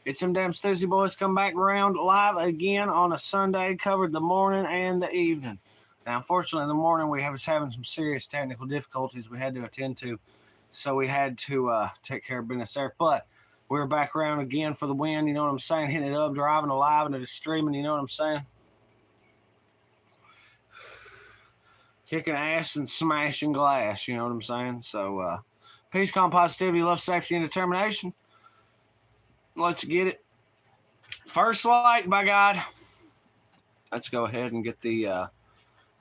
It's them damn Stoosey Boys come back around live again on a Sunday, covered the morning and the evening. Now, unfortunately, in the morning we was having some serious technical difficulties we had to attend to, so we had to take care of business there. But we're back around again for the win, you know what I'm saying? Hitting it up, driving alive, and it's streaming, you know what I'm saying? Kicking ass and smashing glass, you know what I'm saying? So, peace, calm, positivity, love, safety, and determination. Let's get it. First light, by God. Let's go ahead and get the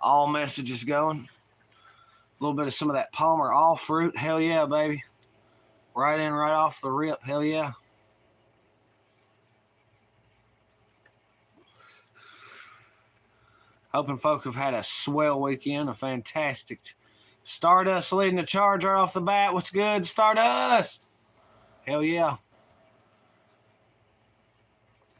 all messages going. A little bit of some of that Palmer all fruit. Hell yeah, baby. Right in, right off the rip. Hell yeah. Hoping folk have had a swell weekend, a fantastic. Stardust leading the charge right off the bat. What's good, Stardust? Hell yeah.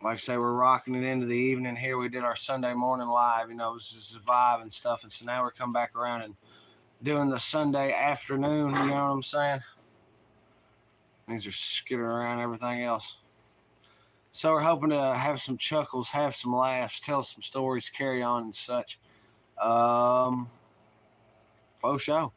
Like I say, we're rocking it into the evening here. We did our Sunday morning live, you know, it was just a vibe and stuff. And so now we're coming back around and doing the Sunday afternoon, you know what I'm saying? Things are skittering around everything else. So we're hoping to have some chuckles, have some laughs, tell some stories, carry on and such. Faux show.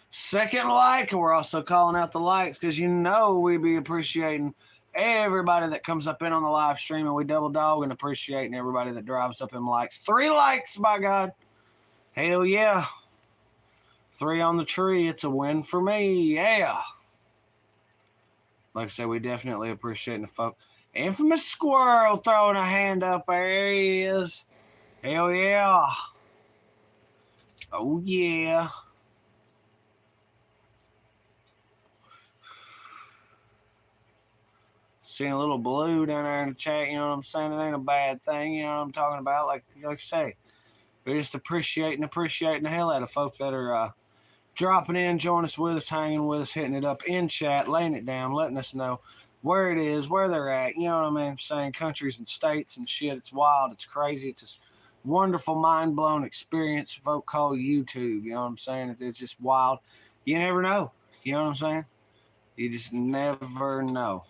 Second like, and we're also calling out the likes because you know we be appreciating everybody that comes up in on the live stream, and we double dog and appreciating everybody that drives up in likes. 3 likes, by God. Hell yeah. 3 on the tree. It's a win for me. Yeah. Like I said, we definitely appreciate the folk. Infamous Squirrel throwing a hand up. There he is. Hell yeah. Oh yeah. Seeing a little blue down there in the chat, you know what I'm saying? It ain't a bad thing, you know what I'm talking about? Like I say, we're just appreciating the hell out of folk that are dropping in, joining us with us, hanging with us, hitting it up in chat, laying it down, letting us know where it is, where they're at, you know what I mean? Saying countries and states and shit. It's wild, it's crazy, it's a wonderful, mind-blown experience folk call YouTube, you know what I'm saying? It's just wild. You never know, you know what I'm saying? You just never know.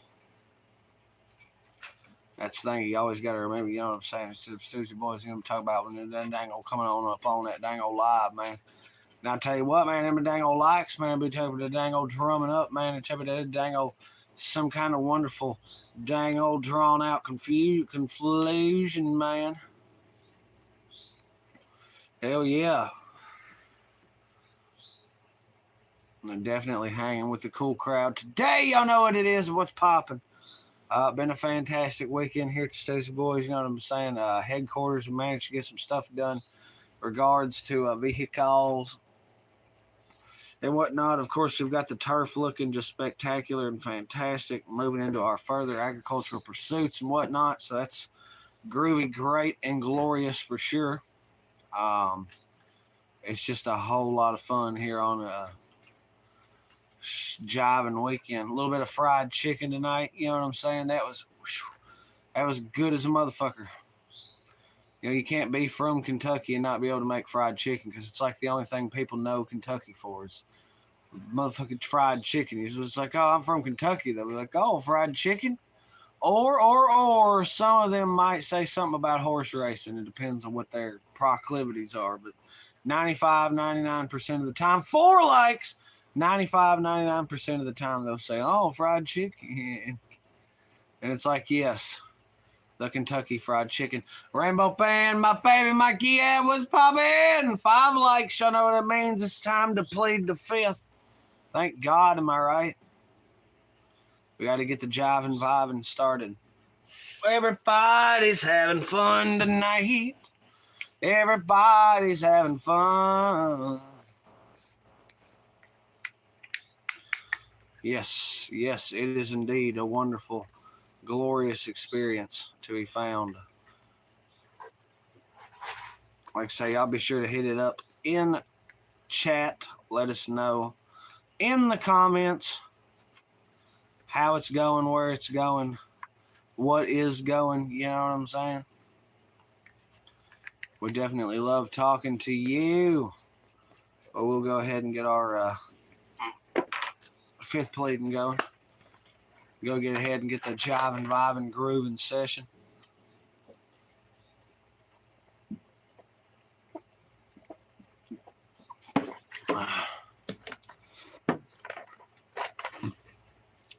That's the thing you always got to remember, you know what I'm saying? It's the Stoosey Boys, you know what I'm talking about when they're dang old coming on up on that dang old live, man. And I tell you what, man, them dang old likes, man, be telling the dang old drumming up, man, and tell me that dang old some kind of wonderful dang old drawn out confusion, man. Hell yeah. I'm definitely hanging with the cool crowd today. Y'all know what it is, what's popping. Been a fantastic weekend here at the Stoosey Boys, you know what I'm saying? Headquarters, we managed to get some stuff done regards to vehicles and whatnot. Of course, we've got the turf looking just spectacular and fantastic, moving into our further agricultural pursuits and whatnot. So that's groovy, great, and glorious for sure. It's just a whole lot of fun here on a jiving weekend. A little bit of fried chicken tonight, you know what I'm saying? That was good as a motherfucker. You know, you can't be from Kentucky and not be able to make fried chicken because it's like the only thing people know Kentucky for is motherfucking fried chicken. It's like, oh, I'm from Kentucky. They'll be like, oh, fried chicken? Or some of them might say something about horse racing. It depends on what their proclivities are. But 95, 99% of the time, 4 likes, 95, 99% of the time they'll say, oh, fried chicken. And it's like, yes, the Kentucky Fried Chicken. Rainbow Fan, my baby Mikey, yeah, what's poppin'? 5 likes, y'all know what it means. It's time to plead the 5th. Thank God, am I right? We got to get the jiving vibing started. Everybody's having fun tonight. Everybody's having fun. Yes, yes, it is indeed a wonderful, glorious experience to be found. Like I say, I'll be sure to hit it up in chat. Let us know in the comments how it's going, where it's going, what is going, you know what I'm saying? We definitely love talking to you. But we'll go ahead and get our fifth pleading going. Go get ahead and get the jiving, vibing, grooving session.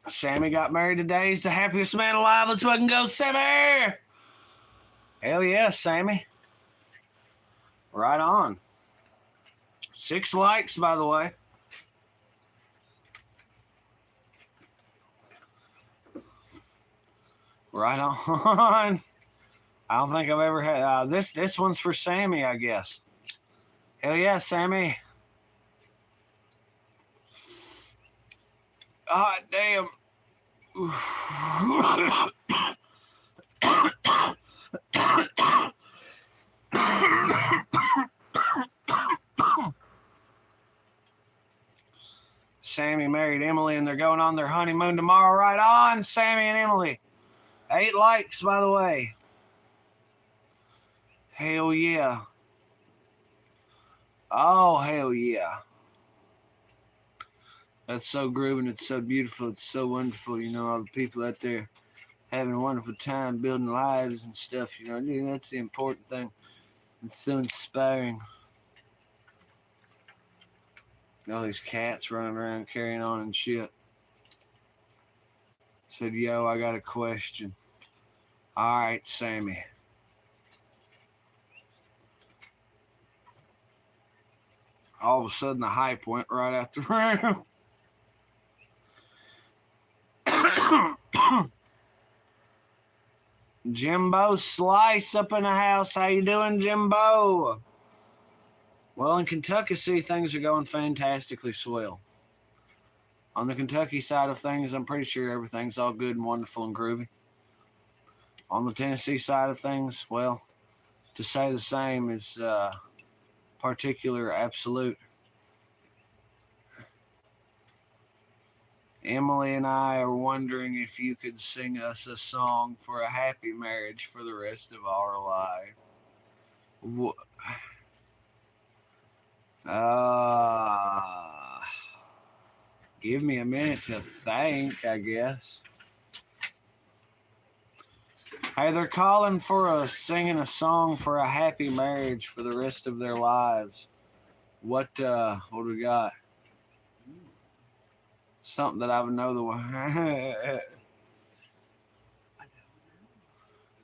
Sammy got married today. He's the happiest man alive. Let's fucking go, Sammy! Hell yeah, Sammy. Right on. 6 likes, by the way. Right on. I don't think I've ever had this one's for Sammy, I guess. Hell yeah, Sammy. Ah, damn. Sammy married Emily and they're going on their honeymoon tomorrow. Right on, Sammy and Emily. 8 likes, by the way. Hell yeah. Oh, hell yeah. That's so grooving. It's so beautiful. It's so wonderful. You know, all the people out there having a wonderful time building lives and stuff. You know, that's the important thing. It's so inspiring. All these cats running around carrying on and shit. Said, yo, I got a question. All right, Sammy. All of a sudden, the hype went right out the room. Jimbo Slice up in the house. How you doing, Jimbo? Well, in Kentucky, see, things are going fantastically swell. On the Kentucky side of things, I'm pretty sure everything's all good and wonderful and groovy. On the Tennessee side of things, well, to say the same is particular absolute. Emily and I are wondering if you could sing us a song for a happy marriage for the rest of our life. Give me a minute to think, I guess. Hey, they're calling for us singing a song for a happy marriage for the rest of their lives. What do we got? Something that I would know the way.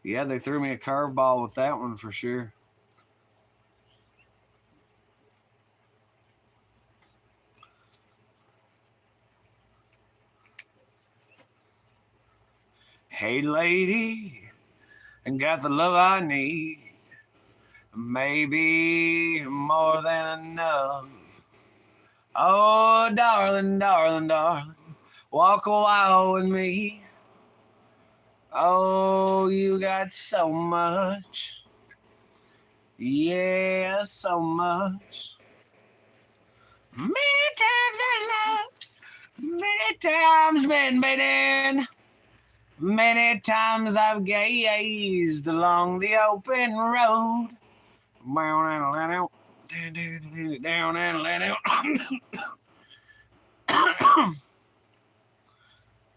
Yeah, they threw me a curveball with that one for sure. Hey, lady, I got the love I need. Maybe more than enough. Oh, darling, darling, darling, walk a while with me. Oh, you got so much. Yeah, so much. Many times I love, many times been beaten. Many times I've gazed along the open road. Down and let out.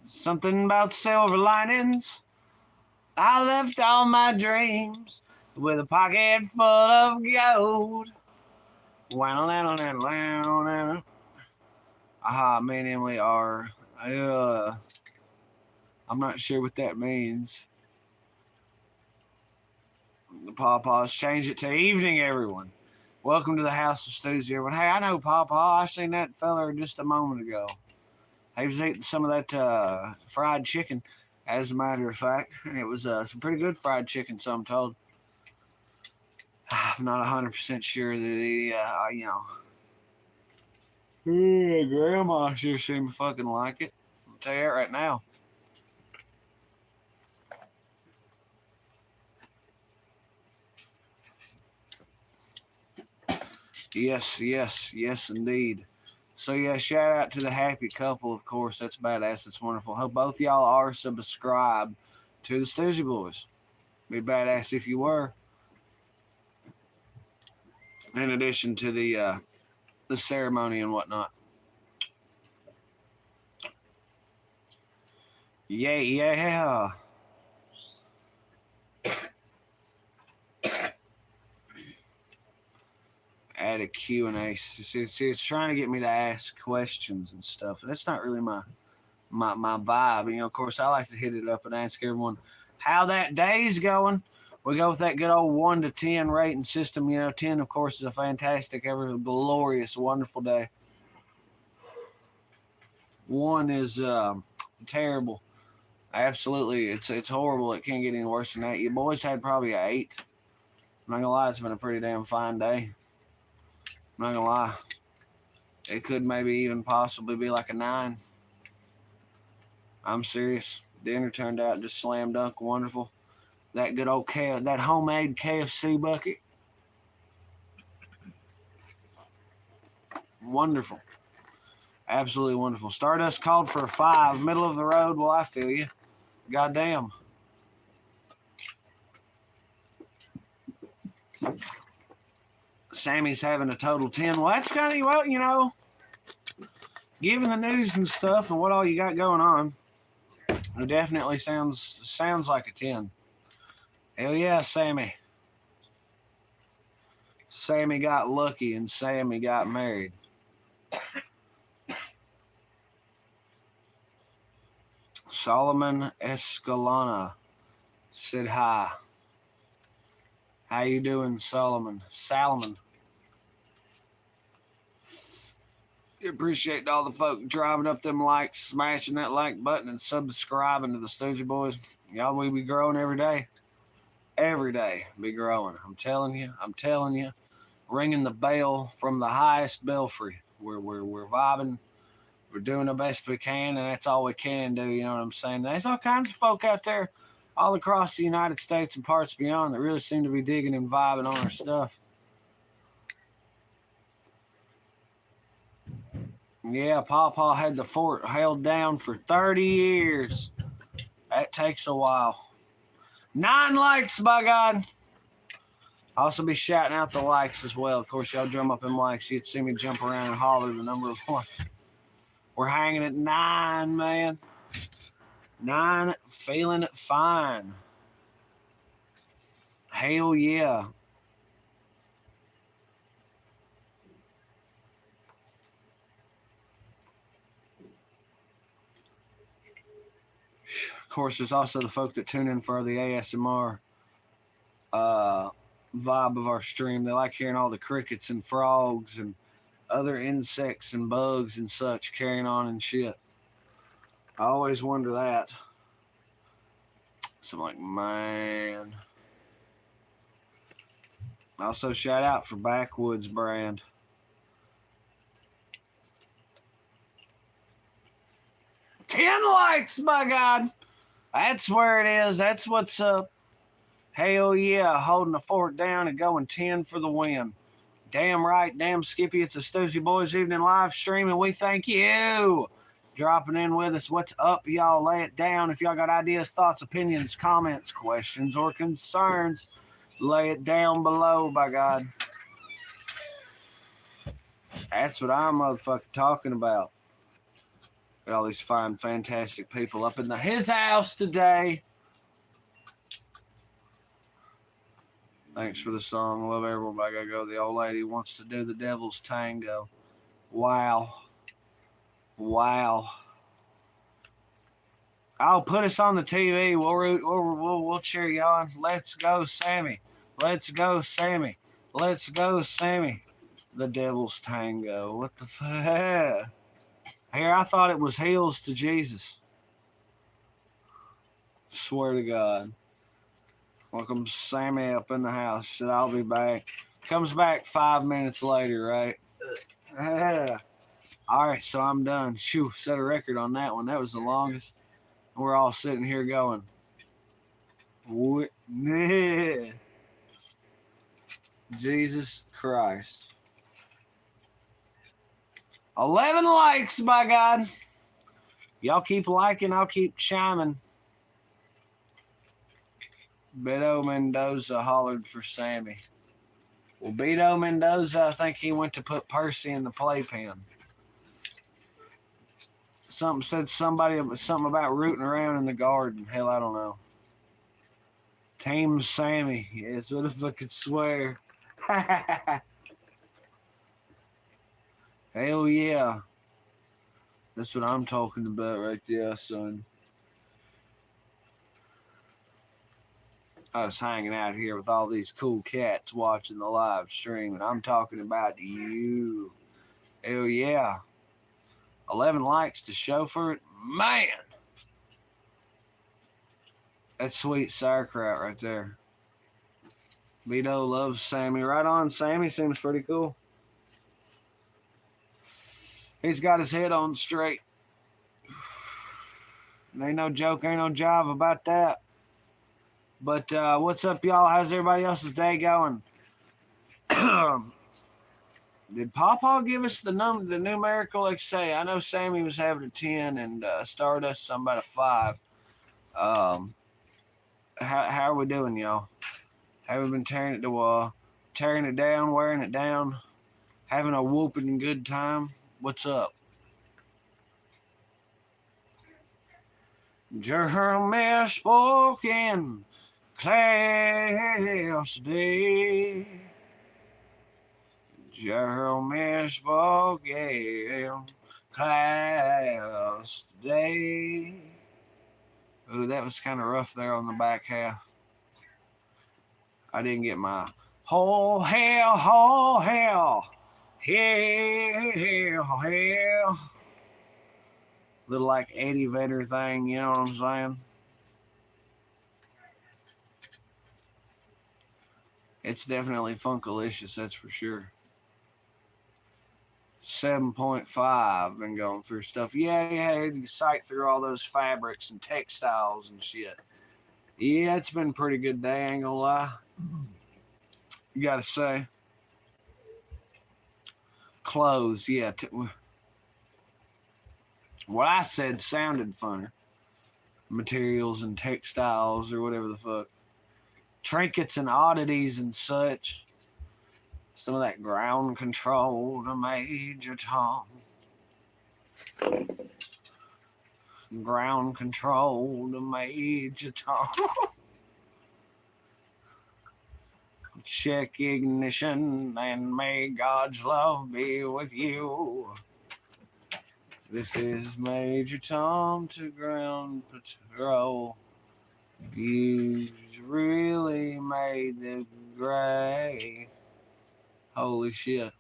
Something about silver linings. I left all my dreams with a pocket full of gold. Me and Emily are. I'm not sure what that means. The Pawpaws, change it to evening, everyone. Welcome to the house of Stoosey, everyone. Hey, I know Pawpaw. I seen that fella just a moment ago. He was eating some of that fried chicken, as a matter of fact. It was some pretty good fried chicken, so I'm told. I'm not 100% sure that he, Grandma sure seemed to fucking like it. I'll tell you that right now. Yes, indeed. So yeah, shout out to the happy couple, of course. That's badass. That's wonderful. Hope both y'all are subscribed to the Stoosey Boys. Be badass if you were. In addition to the ceremony and whatnot. Yeah, yeah. Add a Q&A. See, it's trying to get me to ask questions and stuff. That's not really my vibe. You know, of course, I like to hit it up and ask everyone how that day's going. We go with that good old 1 to 10 rating system. You know, 10, of course, is a fantastic, ever glorious, wonderful day. 1 is terrible. Absolutely, it's horrible. It can't get any worse than that. You boys had probably an 8. I'm not gonna lie, it's been a pretty damn fine day. I'm not gonna lie. It could maybe even possibly be like a 9. I'm serious. Dinner turned out just slam dunk wonderful. That good old that homemade KFC bucket. Wonderful. Absolutely wonderful. Stardust called for a 5. Middle of the road. Well, I feel you. Goddamn. Sammy's having a total 10. Well, that's kind of, well, you know, given the news and stuff and what all you got going on, it definitely sounds like a 10. Hell yeah, Sammy. Sammy got lucky and Sammy got married. Solomon Escalona said hi. How you doing, Solomon? Salomon. Appreciate all the folk driving up them likes, smashing that like button, and subscribing to the Stoosey Boys. Y'all, we be growing every day. Every day be growing. I'm telling you. Ringing the bell from the highest belfry. We're vibing. We're doing the best we can, and that's all we can do. You know what I'm saying? There's all kinds of folk out there all across the United States and parts beyond that really seem to be digging and vibing on our stuff. Yeah, Pawpaw had the fort held down for 30 years. That takes a while. 9 likes, by God. I'll also be shouting out the likes as well. Of course, y'all drum up them likes. You'd see me jump around and holler the number of likes. We're hanging at 9, man. 9, feeling fine. Hell yeah. Of course, there's also the folk that tune in for the ASMR vibe of our stream. They like hearing all the crickets and frogs and other insects and bugs and such carrying on and shit. I always wonder that. So I'm like, man. Also, shout out for Backwoods brand. Ten likes, my God. That's where it is. That's what's up. Hell yeah, holding the fort down and going 10 for the win. Damn right, damn Skippy. It's a Stoosey Boys Evening live stream, and we thank you dropping in with us. What's up, y'all? Lay it down. If y'all got ideas, thoughts, opinions, comments, questions, or concerns, lay it down below, by God. That's what I'm motherfucking talking about. Got all these fine, fantastic people up in his house today. Thanks for the song. Love everybody. Gotta go. The old lady wants to do the devil's tango. Wow. Wow. I'll put us on the TV. We'll cheer you on. Let's go, Sammy. Let's go, Sammy. Let's go, Sammy. The devil's tango. What the fuck? Here, I thought it was heels to Jesus. Swear to God. Welcome Sammy up in the house. Said I'll be back. Comes back 5 minutes later, right? All right, so I'm done. Shoo, set a record on that one. That was the longest. We're all sitting here going. Jesus Christ. 11 likes, by God. Y'all keep liking, I'll keep chiming. Beto Mendoza hollered for Sammy. Well, Beto Mendoza, I think he went to put Percy in the playpen. Something said something about rooting around in the garden. Hell, I don't know. Tame Sammy. Yes, what if I could swear? Hell yeah. That's what I'm talking about right there, son. I was hanging out here with all these cool cats watching the live stream, and I'm talking about you. Hell yeah. 11 likes to show for it. Man! That's sweet sauerkraut right there. Vito loves Sammy. Right on, Sammy. Seems pretty cool. He's got his head on straight. Ain't no joke, ain't no jive about that. But what's up, y'all? How's everybody else's day going? Did Pawpaw give us the numerical? Like say, I know Sammy was having a 10 and Stardust something about a 5. How are we doing, y'all? Have we been tearing it down, wearing it down, having a whooping good time? What's up? Jeremy spoken class day. Jeremy spoken class day. Ooh, that was kind of rough there on the back half. I didn't get my oh hell. Little like Eddie Vedder thing, you know what I'm saying? It's definitely Funkalicious, that's for sure. 7.5, been going through stuff. Yeah, you sight through all those fabrics and textiles and shit. Yeah, it's been a pretty good day, I ain't gonna lie. You gotta say. Clothes, yeah. What I said sounded funner. Materials and textiles or whatever the fuck. Trinkets and oddities and such. Some of that ground control to Major Tom. Ground control to Major Tom. Check ignition and may God's love be with you. This is Major Tom to ground patrol. You really made the grade. Holy shit.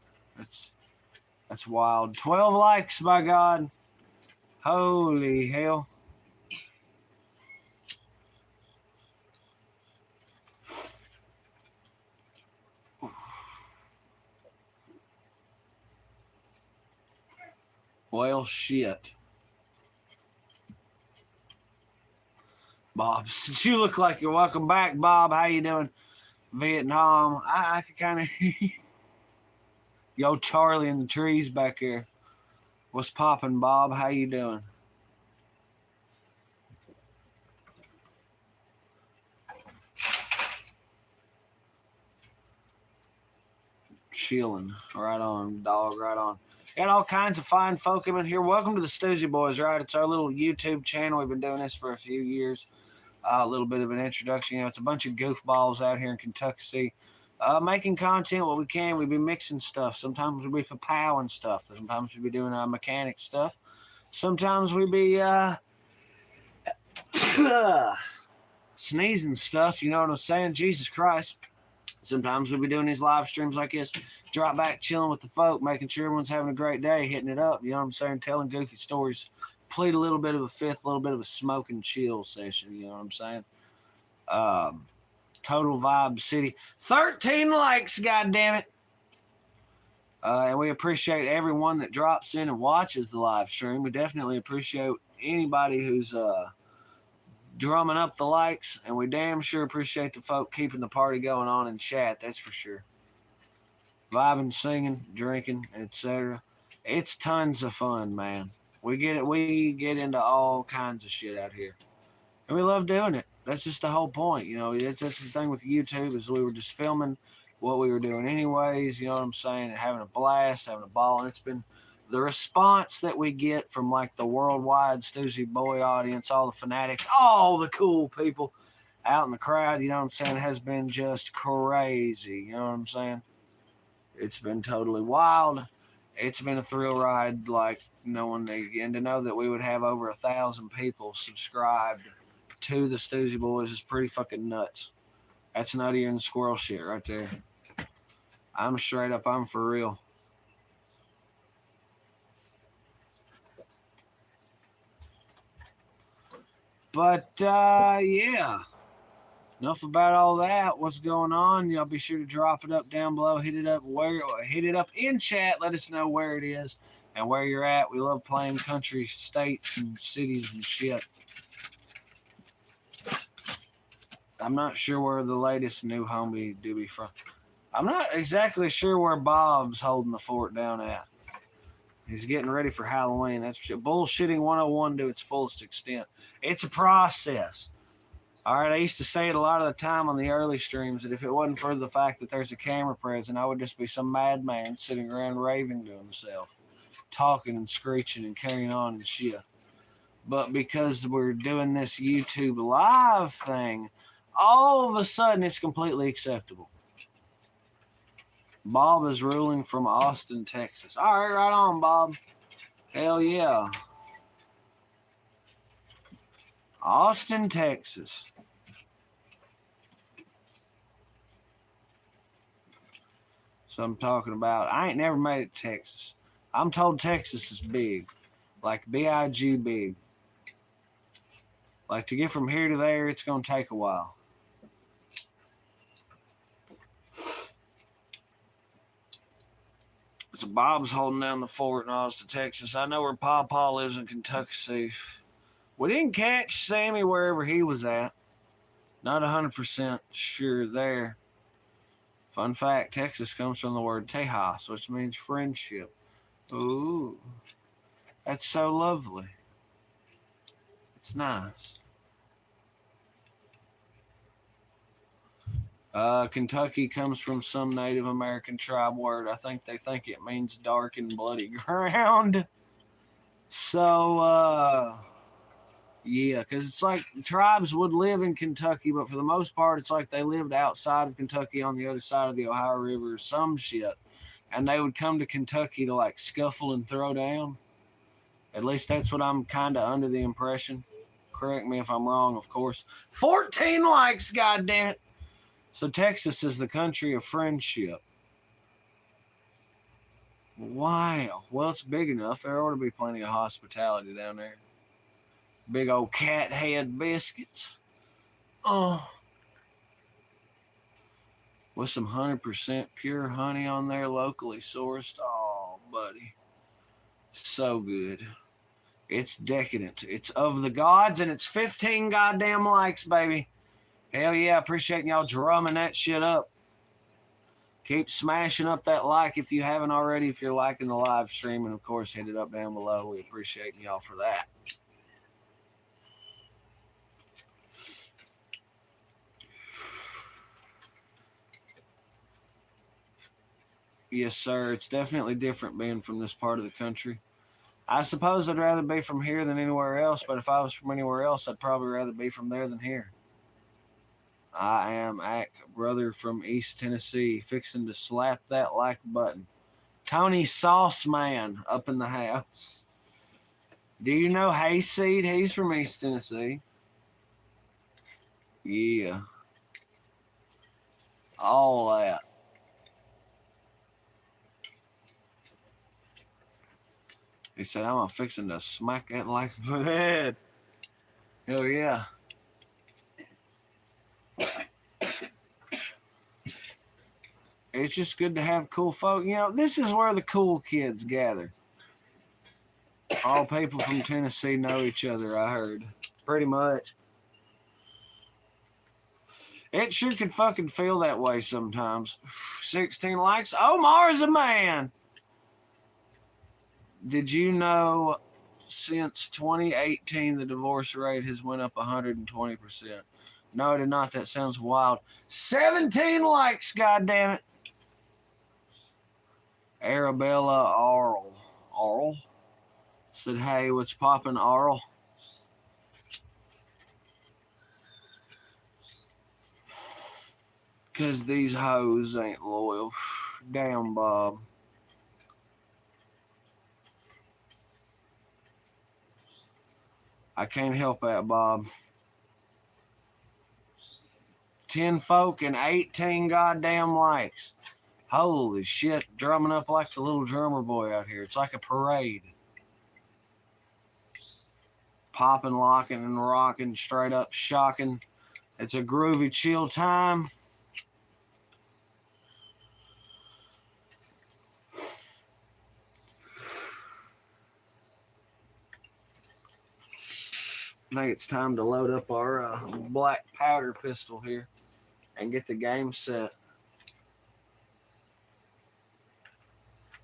That's wild. 12 likes, by God. Holy hell. Well, shit. Bob, since you look like you're welcome back, Bob. How you doing? Vietnam. I could kind of Yo, Charlie in the trees back here. What's poppin', Bob? How you doing? Chilling. Right on, dog. Right on. Got all kinds of fine folk in here. Welcome to the Stoosey Boys, right? It's our little YouTube channel. We've been doing this for a few years. A little bit of an introduction. You know, it's a bunch of goofballs out here in Kentucky. Making content what we can. We be mixing stuff. Sometimes we be powering stuff. Sometimes we be doing mechanic stuff. Sometimes we be sneezing stuff. You know what I'm saying? Jesus Christ. Sometimes we be doing these live streams like this. Drop back, chilling with the folk, making sure everyone's having a great day, hitting it up. You know what I'm saying? Telling goofy stories. Plead a little bit of a fifth, a little bit of a smoke and chill session. You know what I'm saying? Total Vibe City. 13 likes, goddammit. And we appreciate everyone that drops in and watches the live stream. We definitely appreciate anybody who's drumming up the likes, and we damn sure appreciate the folk keeping the party going on in chat, that's for sure. Vibing, singing, drinking, etc. It's tons of fun, man. We get into all kinds of shit out here. And we love doing it. That's just the whole point, you know. That's the thing with YouTube is we were just filming what we were doing anyways, you know what I'm saying, and having a blast, having a ball, and it's been the response that we get from like the worldwide Stoosey Boy audience, all the fanatics, all the cool people out in the crowd, you know what I'm saying, has been just crazy. You know what I'm saying? It's been totally wild. It's been a thrill ride, like knowing and to know that we would have over 1,000 people subscribed to the Stoosey Boys is pretty fucking nuts. That's nuttier than squirrel shit right there. I'm straight up, I'm for real. But yeah, enough about all that. What's going on? Y'all be sure to drop it up down below. Hit it up in chat. Let us know where it is and where you're at. We love playing country, states, and cities and shit. I'm not sure where the latest new homie do be from. I'm not exactly sure where Bob's holding the fort down at. He's getting ready for Halloween. That's bullshitting 101 to its fullest extent. It's a process. All right, I used to say it a lot of the time on the early streams that if it wasn't for the fact that there's a camera present, I would just be some madman sitting around raving to himself, talking and screeching and carrying on and shit. But because we're doing this YouTube live thing, all of a sudden it's completely acceptable. Bob is ruling from Austin, Texas. All right, right on, Bob. Hell yeah. Austin, Texas. So I'm talking about. I ain't never made it to Texas. I'm told Texas is big. Like B-I-G big. Like to get from here to there, it's going to take a while. So Bob's holding down the fort in Austin, Texas. I know where Pawpaw lives in Kentucky. We didn't catch Sammy wherever he was at. Not 100% sure there. Fun fact, Texas comes from the word Tejas, which means friendship. Ooh, that's so lovely. It's nice. Kentucky comes from some Native American tribe word. I think they think it means dark and bloody ground. So, yeah, because it's like tribes would live in Kentucky, but for the most part, it's like they lived outside of Kentucky on the other side of the Ohio River or some shit. And they would come to Kentucky to like scuffle and throw down. At least that's what I'm kind of under the impression. Correct me if I'm wrong, of course. 14 likes, goddammit. So Texas is the country of friendship. Wow. Well, it's big enough. There ought to be plenty of hospitality down there. Big old cat head biscuits. Oh. With some 100% pure honey on there, locally sourced. Oh, buddy. So good. It's decadent. It's of the gods, and it's 15 goddamn likes, baby. Hell yeah, appreciating y'all drumming that shit up. Keep smashing up that like if you haven't already, if you're liking the live stream, and of course, hit it up down below. We appreciate y'all for that. Yes, sir. It's definitely different being from this part of the country. I suppose I'd rather be from here than anywhere else, but if I was from anywhere else, I'd probably rather be from there than here. I am Ack, brother from East Tennessee, fixing to slap that like button. Tony Sauce Man up in the house. Do you know Hayseed? He's from East Tennessee. Yeah. All that. He said, I'm fixing to smack that like my head. Hell yeah. It's just good to have cool folk. You know, this is where the cool kids gather. All people from Tennessee know each other, I heard. Pretty much. It sure can fucking feel that way sometimes. 16 likes. Omar's a man. Did you know since 2018 the divorce rate has went up 120%? No, I did not. That sounds wild. 17 likes, goddammit. Arabella Arl. Said, hey, what's poppin', Arl? Because these hoes ain't loyal. Damn, Bob. I can't help that, Bob. 10 folk and 18 goddamn likes. Holy shit, drumming up like the little drummer boy out here. It's like a parade. Popping, locking, and rocking, straight up shocking. It's a groovy, chill time. I think it's time to load up our black powder pistol here and get the game set.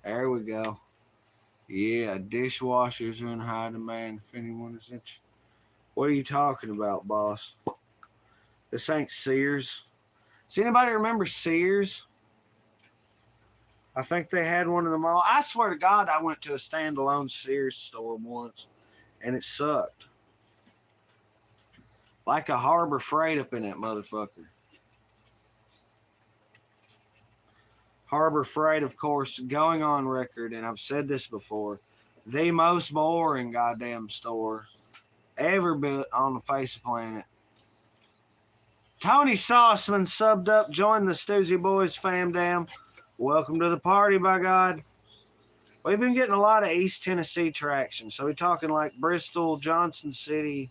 There we go. Yeah, dishwashers are in high demand if anyone is interested. What are you talking about, boss? This ain't Sears. Does anybody remember Sears? I think they had one in the mall. I swear to God, I went to a standalone Sears store once, and it sucked. Like a Harbor Freight up in that motherfucker. Harbor Freight, of course, going on record, and I've said this before, the most boring goddamn store ever built on the face of the planet. Tony Sauceman subbed up, joined the Stoosey Boys fam dam. Welcome to the party, by God. We've been getting a lot of East Tennessee traction, so we're talking like Bristol, Johnson City,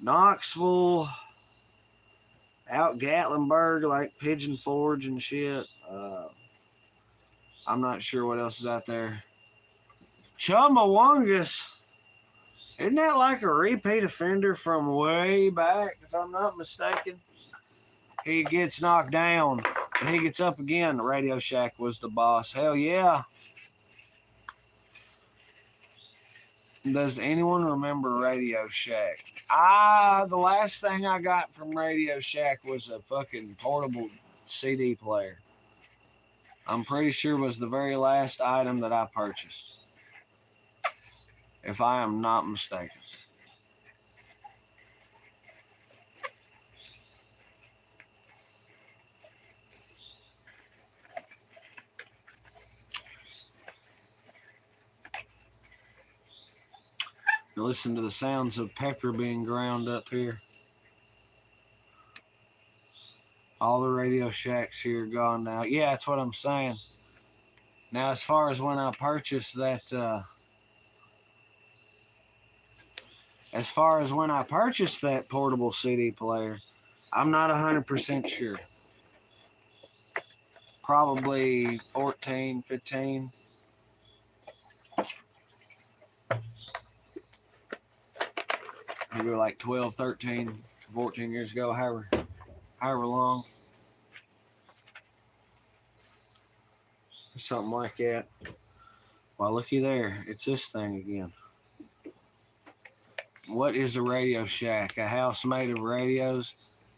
Knoxville, out Gatlinburg, like Pigeon Forge and shit. I'm not sure what else is out there. Chumbawongus. Isn't that like a repeat offender from way back, if I'm not mistaken? He gets knocked down, and he gets up again. Radio Shack was the boss. Hell yeah. Does anyone remember Radio Shack? The last thing I got from Radio Shack was a fucking portable CD player. I'm pretty sure it was the very last item that I purchased, if I am not mistaken. Listen to the sounds of pepper being ground up here. All the Radio Shacks here are gone now. Yeah, that's what I'm saying. Now, as far as when I purchased that, portable CD player, I'm not 100% sure. Probably 14, 15. Maybe like 12, 13, 14 years ago, however long. Something like that. Well, looky there. It's this thing again. What is a Radio Shack? A house made of radios?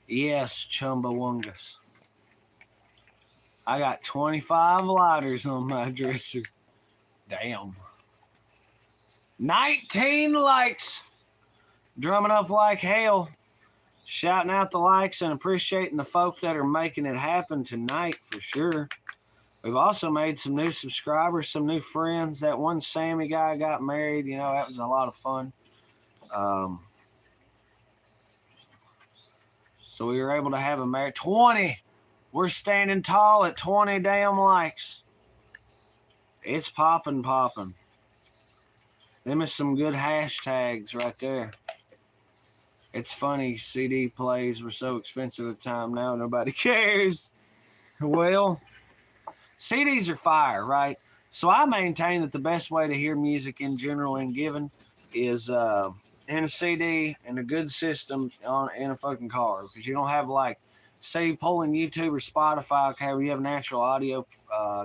Yes, Chumbawongus. I got 25 lighters on my dresser. Damn. 19 likes. Drumming up like hell. Shouting out the likes and appreciating the folk that are making it happen tonight for sure. We've also made some new subscribers, some new friends. That one Sammy guy got married. You know, that was a lot of fun. So we were able to have a marriage. 20. We're standing tall at 20 damn likes. It's popping. Them is some good hashtags right there. It's funny, CD plays were so expensive at the time. Now nobody cares. Well, CDs are fire, right? So I maintain that the best way to hear music in general and given is in a CD and a good system in a fucking car, because you don't have, like, say you pull in YouTube or Spotify, okay, where you have natural audio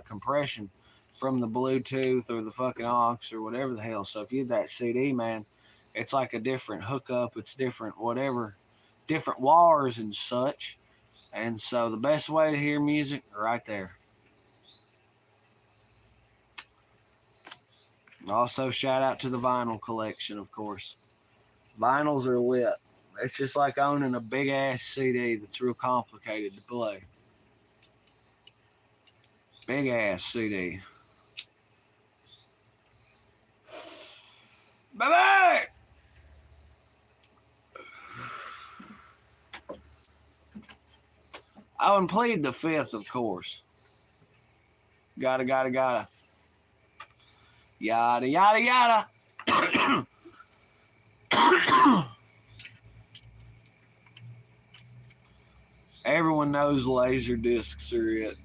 compression from the Bluetooth or the fucking aux or whatever the hell. So if you have that CD, man, it's like a different hookup. It's different whatever, different wires and such. And so the best way to hear music, right there. Also, shout out to the vinyl collection, of course. Vinyls are lit. It's just like owning a big ass CD that's real complicated to play. Big ass CD. Bye-bye! Oh, and plead the fifth, of course. Gotta. Yada, yada, yada. Everyone knows laser discs are it.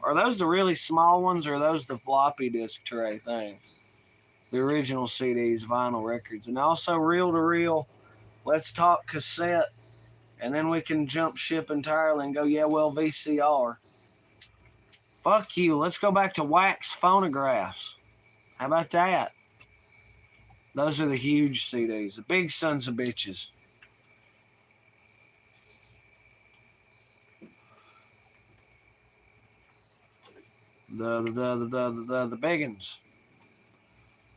Are those the really small ones, or are those the floppy disk tray things? The original CDs, vinyl records, and also reel to reel. Let's talk cassette, and then we can jump ship entirely and go, yeah, well, VCR. Fuck you. Let's go back to wax phonographs. How about that? Those are the huge CDs, the big sons of bitches. The biggins.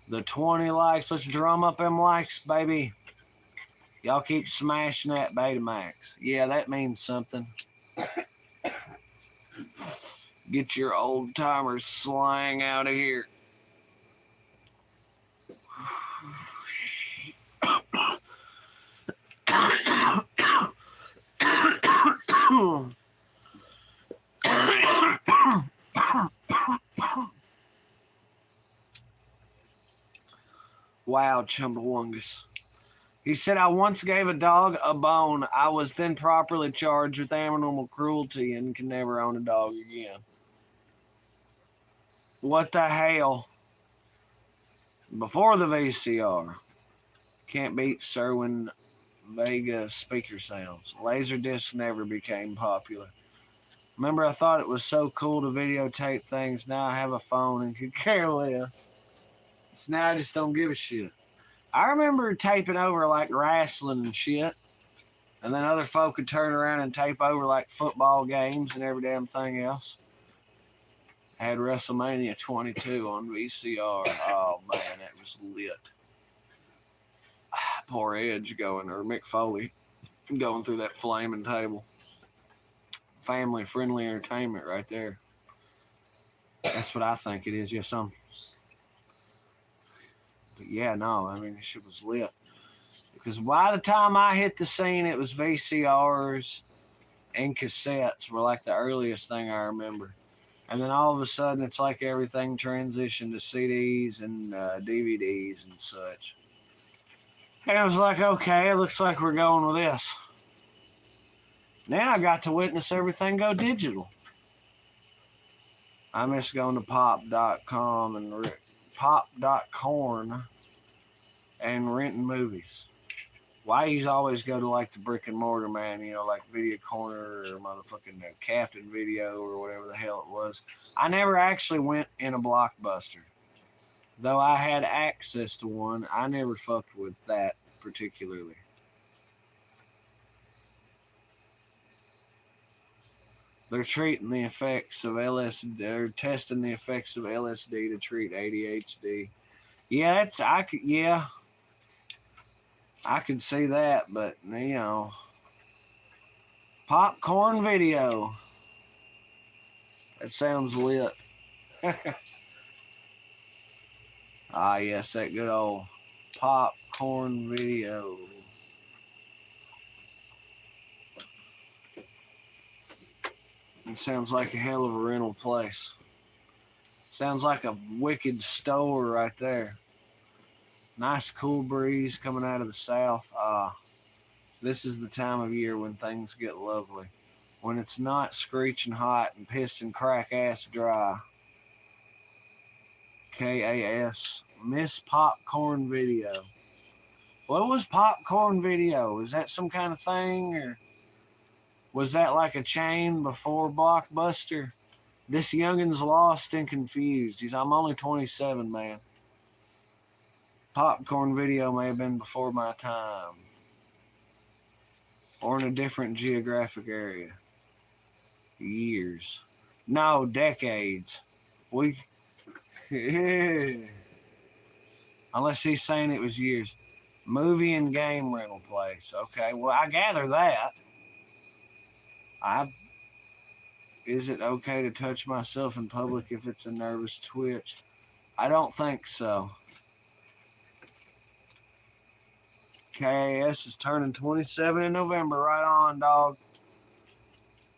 The 20 likes. Let's drum up them likes, baby. Y'all keep smashing that Betamax. Yeah, that means something. Get your old timers slang out of here. Wow, Chumbawungus. He said, I once gave a dog a bone. I was then properly charged with animal cruelty and can never own a dog again. What the hell? Before the VCR. Can't beat Serwin Vega speaker sounds. Laserdisc never became popular. Remember, I thought it was so cool to videotape things. Now I have a phone and could care less. So now I just don't give a shit. I remember taping over like wrestling and shit. And then other folk would turn around and tape over like football games and every damn thing else. I had WrestleMania 22 on VCR. Oh man, that was lit. Poor Edge going, or Mick Foley going through that flaming table. Family friendly entertainment right there. That's what I think it is. Yes, But yeah, no, I mean, this shit was lit. Because by the time I hit the scene, it was VCRs and cassettes were like the earliest thing I remember. And then all of a sudden, it's like everything transitioned to CDs and DVDs and such. And I was like, okay, it looks like we're going with this. Then I got to witness everything go digital. I miss going to pop.com and pop.corn and renting movies. Why you always go to like the brick and mortar, man, you know, like Video Corner or motherfucking Captain Video or whatever the hell it was. I never actually went in a Blockbuster. Though I had access to one, I never fucked with that particularly. They're treating the effects of LSD. They're testing the effects of LSD to treat ADHD. Yeah, I could see that, but you know, popcorn video. That sounds lit. Ah, yes, that good old popcorn video. It sounds like a hell of a rental place. Sounds like a wicked store right there. Nice cool breeze coming out of the south. This is the time of year when things get lovely. When it's not screeching hot and pissing crack ass dry. KAS. Miss Popcorn Video. What was Popcorn Video? Is that some kind of thing? Or was that like a chain before Blockbuster? This youngin's lost and confused. I'm only 27, man. Popcorn Video may have been before my time. Or in a different geographic area. Years. No, decades. Unless he's saying it was years. Movie and game rental place. Okay, well, I gather that. Is it okay to touch myself in public if it's a nervous twitch? I don't think so. KAS is turning 27 in November. Right on, dog.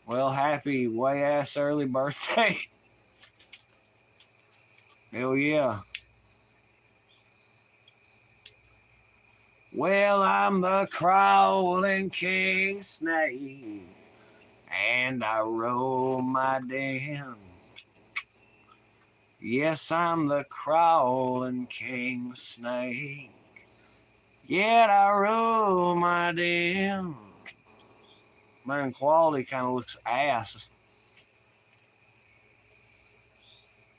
Well, happy way ass early birthday. Hell yeah. Well, I'm the crawling king snake, and I roll my den. Yes, I'm the crawling king snake, yet I roll my den. Man, quality kind of looks ass.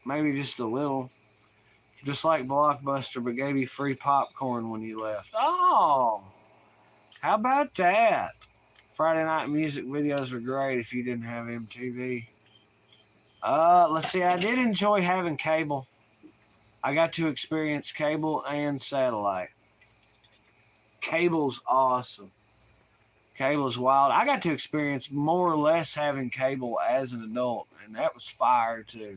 Maybe just a little. Just like Blockbuster, but gave you free popcorn when you left. Oh, how about that? Friday night music videos were great if you didn't have MTV. Let's see, I did enjoy having cable. I got to experience cable and satellite. Cable's awesome. Cable's wild. I got to experience more or less having cable as an adult, and that was fire too.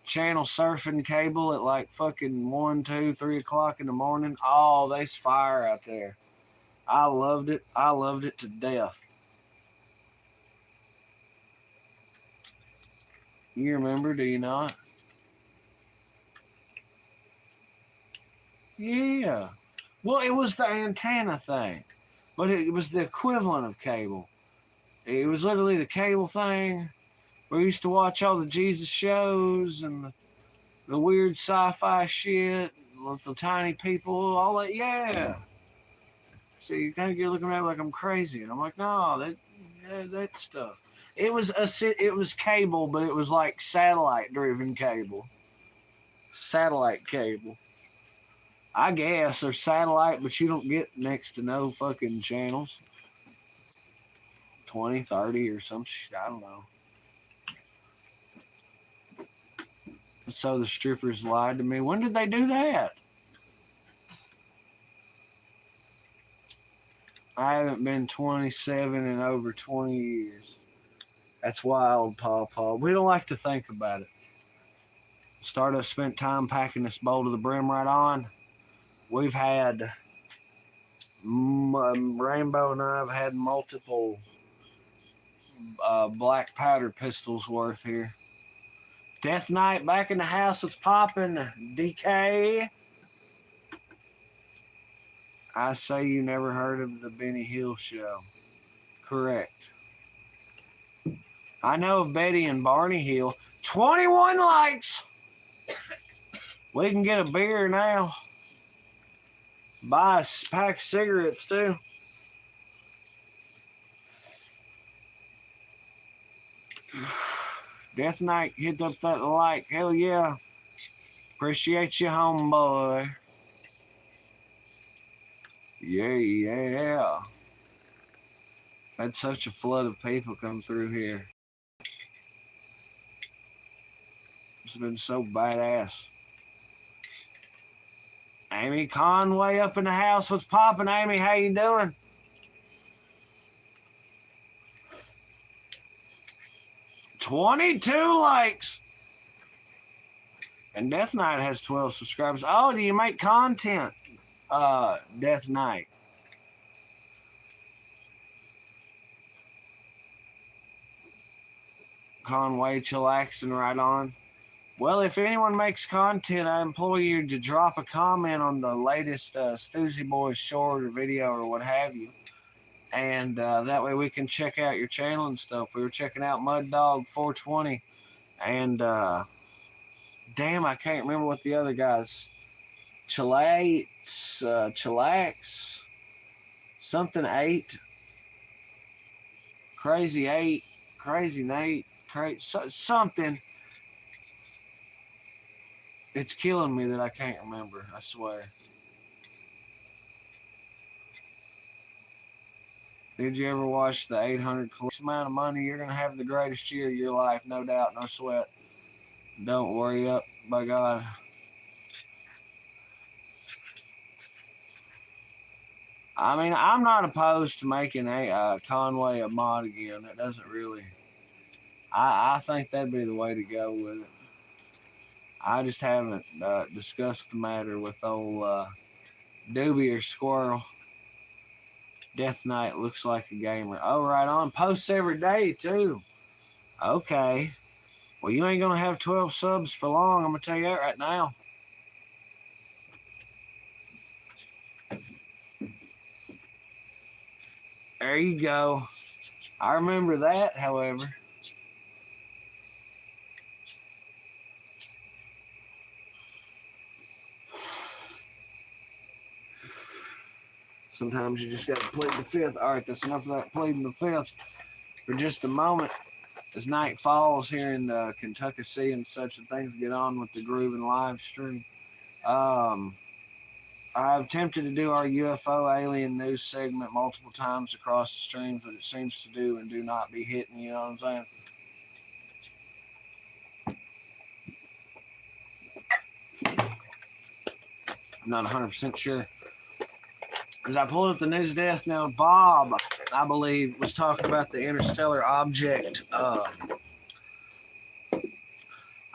Channel surfing cable at like fucking 1, 2, 3 o'clock in the morning. Oh, there's fire out there. I loved it. I loved it to death. You remember, do you not? Yeah. Well, it was the antenna thing, but it was the equivalent of cable. It was literally the cable thing. We used to watch all the Jesus shows and the weird sci-fi shit with the tiny people, all that. Yeah. So you kind of get looking at me like I'm crazy, and I'm like, no, that stuff. It was cable, but it was like satellite-driven cable. Satellite cable. I guess there's satellite, but you don't get next to no fucking channels. 20, 30 or some shit. I don't know. So the strippers lied to me. When did they do that? I haven't been 27 in over 20 years. That's wild, Pawpaw. We don't like to think about it. Stardust spent time packing this bowl to the brim right on. We've had, Rainbow and I have had multiple black powder pistols worth here. Death Knight back in the house was popping. DK. I say you never heard of the Benny Hill Show. Correct. I know of Betty and Barney Hill. 21 likes. We can get a beer now. Buy a pack of cigarettes too. Death Knight hit up that like. Hell yeah. Appreciate you, homeboy. Yeah. Had such a flood of people come through here. It's been so badass. Amy Conway up in the house. What's poppin', Amy? How you doing? $22 likes. And Death Knight has 12 subscribers. Oh, do you make content, Death Knight? Conway chillaxing right on. Well, if anyone makes content, I implore you to drop a comment on the latest Stoosey Boys short or video or what have you. And that way we can check out your channel and stuff. We were checking out Mud Dog 420. And damn, I can't remember what the other guys. Chillax, something 8. Crazy 8, Crazy Nate, something. It's killing me that I can't remember, I swear. Did you ever watch the 800 amount of money? You're going to have the greatest year of your life, no doubt, no sweat. Don't worry up, by God. I mean, I'm not opposed to making a Conway a mod again. That doesn't really. I think that'd be the way to go with it. I just haven't discussed the matter with old Doobie or Squirrel. Death Knight looks like a gamer. Oh, right on. Posts every day, too. Okay. Well, you ain't going to have 12 subs for long. I'm going to tell you that right now. There you go. I remember that, however. Sometimes you just got to plead the fifth. All right, that's enough of that pleading the fifth for just a moment. As night falls here in Kentucky and such, and things get on with the grooving live stream. I've attempted to do our UFO alien news segment multiple times across the streams, but it seems to do and do not be hitting, you know what I'm saying? I'm not 100% sure. As I pulled up the news desk now, Bob, I believe, was talking about the interstellar object,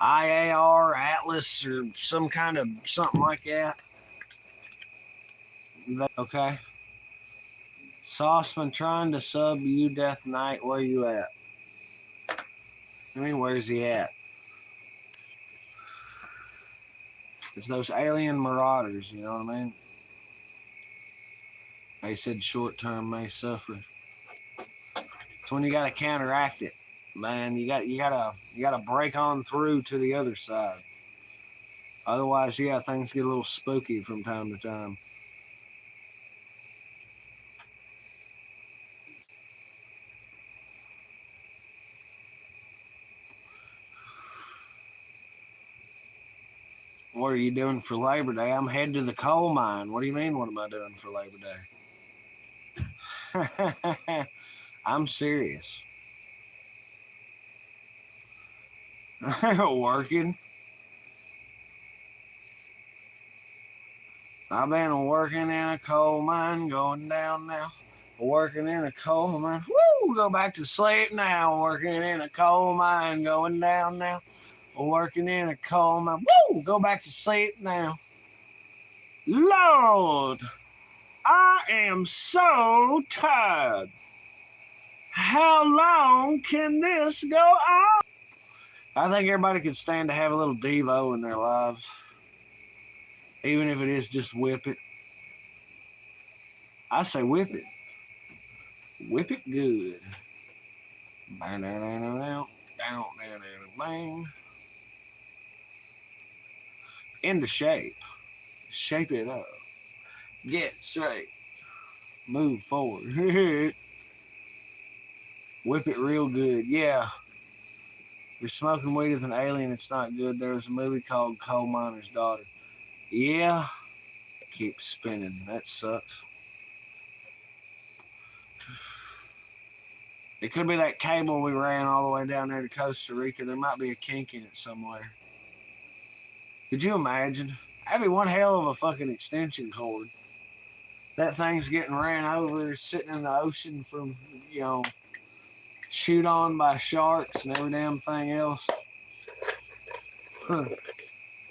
IAR, Atlas, or some kind of something like that. Okay. Sauceman trying to sub you, Death Knight. Where you at? I mean, where's he at? It's those alien marauders, you know what I mean? They said short term may suffer. It's when you gotta counteract it, man. You gotta break on through to the other side. Otherwise, yeah, things get a little spooky from time to time. What are you doing for Labor Day? I'm heading to the coal mine. What do you mean, what am I doing for Labor Day? I'm serious. Working. I've been working in a coal mine, going down now. Working in a coal mine. Woo! Go back to sleep now. Working in a coal mine, going down now. Working in a coal mine. Woo! Go back to sleep now. Lord, I am so tired. How long can this go on? I think everybody could stand to have a little Devo in their lives. Even if it is just whip it. I say whip it. Whip it good. Bang, down, down, down, down, down, bang. Into shape. Shape it up. Get straight. Move forward. Whip it real good. Yeah. If you're smoking weed with an alien, it's not good. There was a movie called Coal Miner's Daughter. Yeah. Keep spinning. That sucks. It could be that cable we ran all the way down there to Costa Rica. There might be a kink in it somewhere. Could you imagine? That'd be one hell of a fucking extension cord. That thing's getting ran over, sitting in the ocean from, shoot on by sharks and every damn thing else. Huh.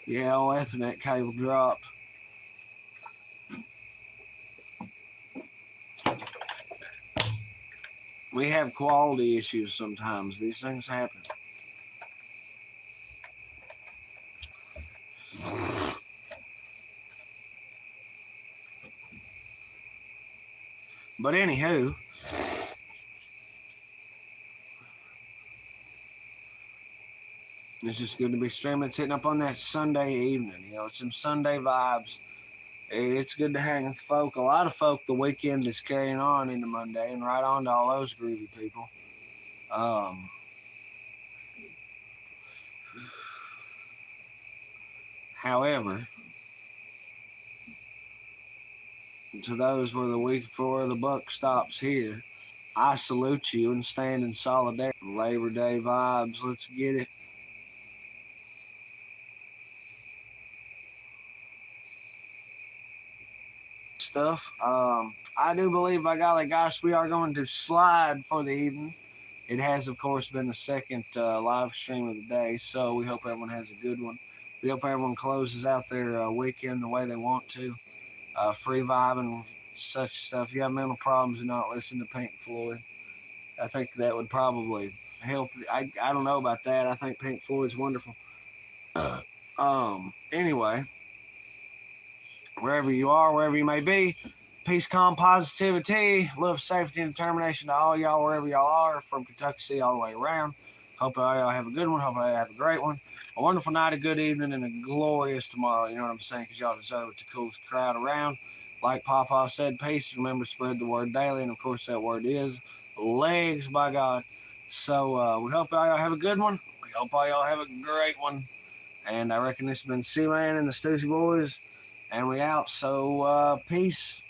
Yeah, old Ethernet cable dropped. We have quality issues sometimes. These things happen. But anywho, it's just good to be streaming. It's hitting up on that Sunday evening. It's some Sunday vibes. It's good to hang with folk. A lot of folk the weekend is carrying on into Monday and right on to all those groovy people. However, to those where the week before the buck stops here, I salute you and stand in solidarity. Labor Day vibes, let's get it. stuff. I do believe, by golly gosh, we are going to slide for the evening. It has, of course, been the second live stream of the day, so we hope everyone has a good one. We hope everyone closes out their weekend the way they want to, free vibing, such stuff. If you have mental problems, do not listen to Pink Floyd. I think that would probably help. I don't know about that. I think Pink Floyd's wonderful. Anyway, wherever you are, wherever you may be, peace, calm, positivity, love, safety, and determination to all y'all, wherever y'all are, from Kentucky City all the way around. Hope all y'all have a good one. Hope all y'all have a great one. A wonderful night, a good evening, and a glorious tomorrow. You know what I'm saying? Because y'all deserve it. The coolest crowd around. Like Papa said, peace. Remember, spread the word daily. And, of course, that word is legs, by God. So we hope all y'all have a good one. We hope all y'all have a great one. And I reckon this has been C-Man and the Stoosey Boys. And we out. So peace.